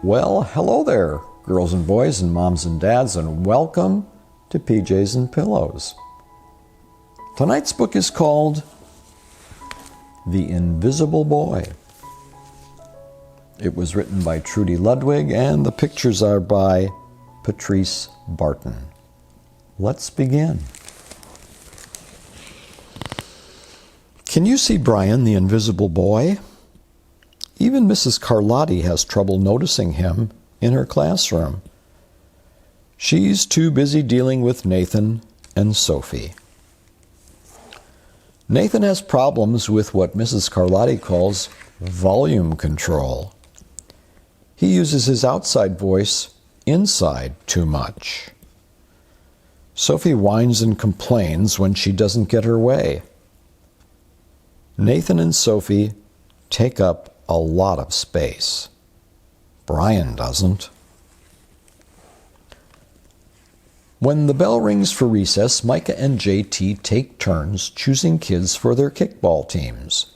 Well, hello there, girls and boys and moms and dads, and welcome to PJs and Pillows. Tonight's book is called The Invisible Boy. It was written by Trudy Ludwig, and the pictures are by Patrice Barton. Let's begin. Can you see Brian, the invisible boy? Even Mrs. Carlotti has trouble noticing him in her classroom. She's too busy dealing with Nathan and Sophie. Nathan has problems with what Mrs. Carlotti calls volume control. He uses his outside voice inside too much. Sophie whines and complains when she doesn't get her way. Nathan and Sophie take up a lot of space. Brian doesn't. When the bell rings for recess, Micah and JT take turns choosing kids for their kickball teams.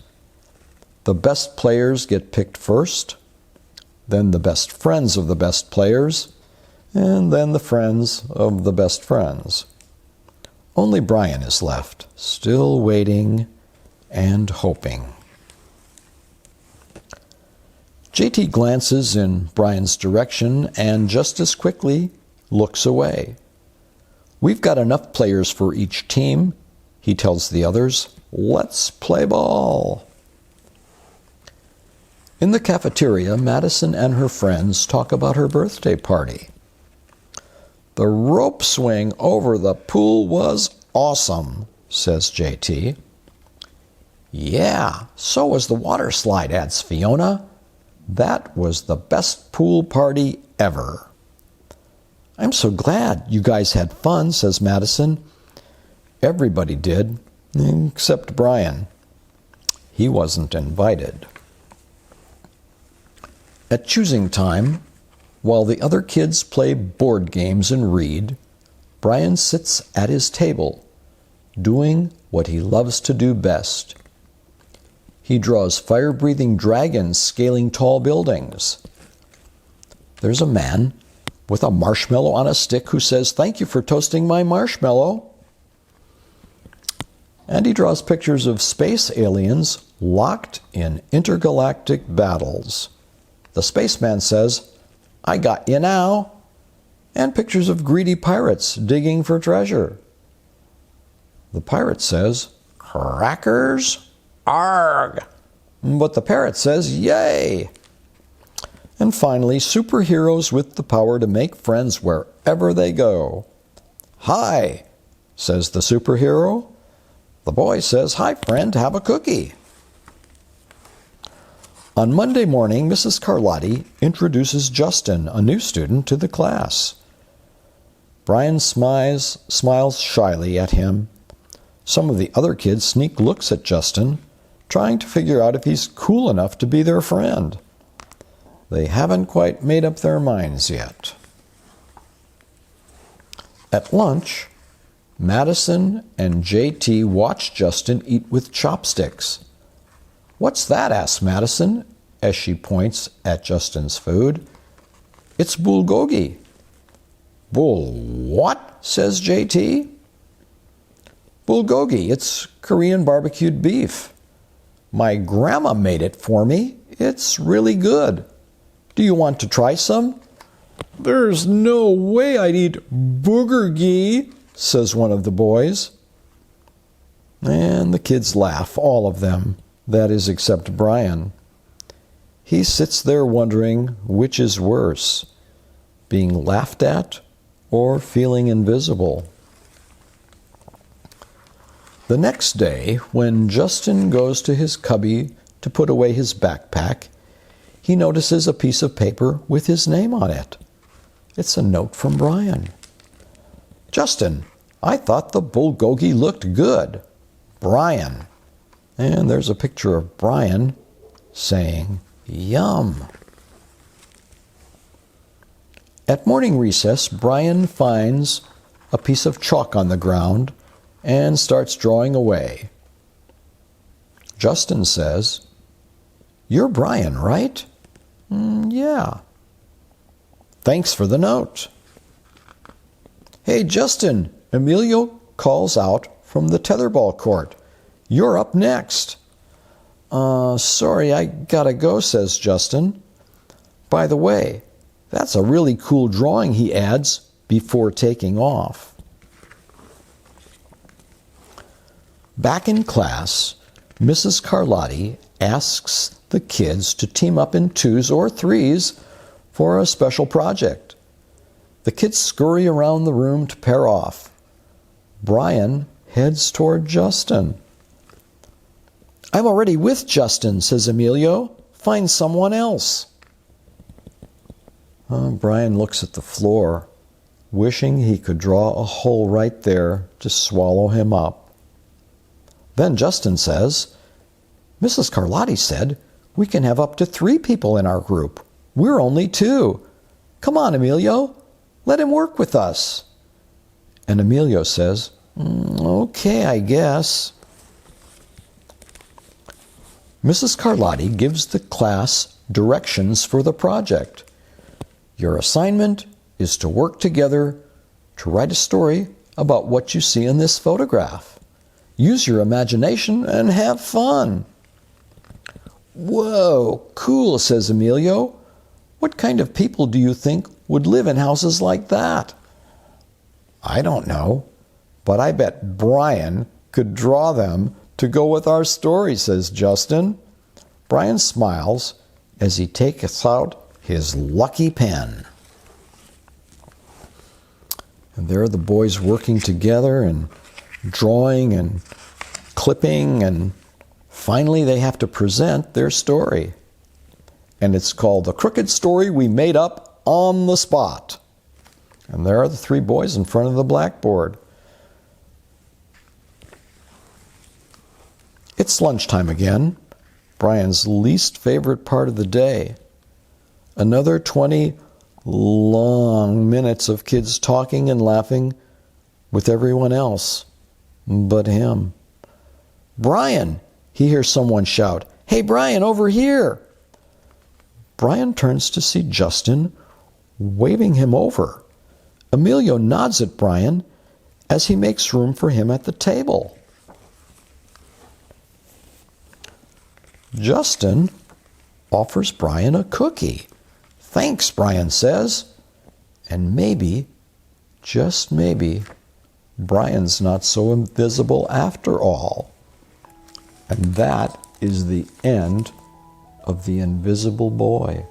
The best players get picked first, then the best friends of the best players, and then the friends of the best friends. Only Brian is left, still waiting and hoping. JT glances in Brian's direction and just as quickly looks away. We've got enough players for each team, he tells the others. Let's play ball. In the cafeteria, Madison and her friends talk about her birthday party. The rope swing over the pool was awesome, says JT. Yeah, so was the water slide, adds Fiona. That was the best pool party ever. I'm so glad you guys had fun, says Madison. Everybody did, except Brian. He wasn't invited. At choosing time, while the other kids play board games and read, Brian sits at his table, doing what he loves to do best. He draws fire-breathing dragons scaling tall buildings. There's a man with a marshmallow on a stick who says, "Thank you for toasting my marshmallow." And he draws pictures of space aliens locked in intergalactic battles. The spaceman says, "I got you now," and pictures of greedy pirates digging for treasure. The pirate says, "Crackers? Arg!" But the parrot says, "Yay!" And finally, superheroes with the power to make friends wherever they go. "Hi," says the superhero. The boy says, "Hi, friend, have a cookie." On Monday morning, Mrs. Carlotti introduces Justin, a new student, to the class. Brian smiles shyly at him. Some of the other kids sneak looks at Justin, trying to figure out if he's cool enough to be their friend. They haven't quite made up their minds yet. At lunch, Madison and JT watch Justin eat with chopsticks. "What's that?" asks Madison as she points at Justin's food. "It's bulgogi." "Bul what?" says JT. "Bulgogi, it's Korean barbecued beef. My grandma made it for me. It's really good. Do you want to try some?" "There's no way I'd eat boogergi," says one of the boys. And the kids laugh, all of them. That is, except Brian. He sits there wondering which is worse, being laughed at or feeling invisible. The next day, when Justin goes to his cubby to put away his backpack, he notices a piece of paper with his name on it. It's a note from Brian. "Justin, I thought the bulgogi looked good. Brian." And there's a picture of Brian saying, "Yum." At morning recess, Brian finds a piece of chalk on the ground and starts drawing away. Justin says, "You're Brian, right?" Yeah. Thanks for the note. Hey, Justin, Emilio calls out from the tetherball court. You're up next. Sorry, I gotta go, says Justin. By the way, that's a really cool drawing, he adds before taking off. Back in class, Mrs. Carlotti asks the kids to team up in 2s or 3s for a special project. The kids scurry around the room to pair off. Brian heads toward Justin. I'm already with Justin, says Emilio. Find someone else. Brian looks at the floor, wishing he could draw a hole right there to swallow him up. Then Justin says, Mrs. Carlotti said we can have up to 3 people in our group. We're only 2. Come on, Emilio. Let him work with us. And Emilio says, okay, I guess. Mrs. Carlotti gives the class directions for the project. Your assignment is to work together to write a story about what you see in this photograph. Use your imagination and have fun. Whoa, cool, says Emilio. What kind of people do you think would live in houses like that? I don't know, but I bet Brian could draw them to go with our story, says Justin. Brian smiles as he takes out his lucky pen. And there are the boys working together and drawing and clipping, and finally they have to present their story. And it's called The Crooked Story We Made Up on the Spot. And there are the 3 boys in front of the blackboard. It's lunchtime again, Brian's least favorite part of the day. Another 20 long minutes of kids talking and laughing with everyone else but him. Brian, he hears someone shout, Hey, Brian, over here. Brian turns to see Justin waving him over. Emilio nods at Brian as he makes room for him at the table. Justin offers Brian a cookie. Thanks, Brian says. And maybe, just maybe, Brian's not so invisible after all. And that is the end of The Invisible Boy.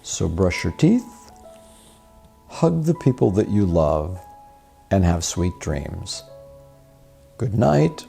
So brush your teeth, hug the people that you love, and have sweet dreams. Good night.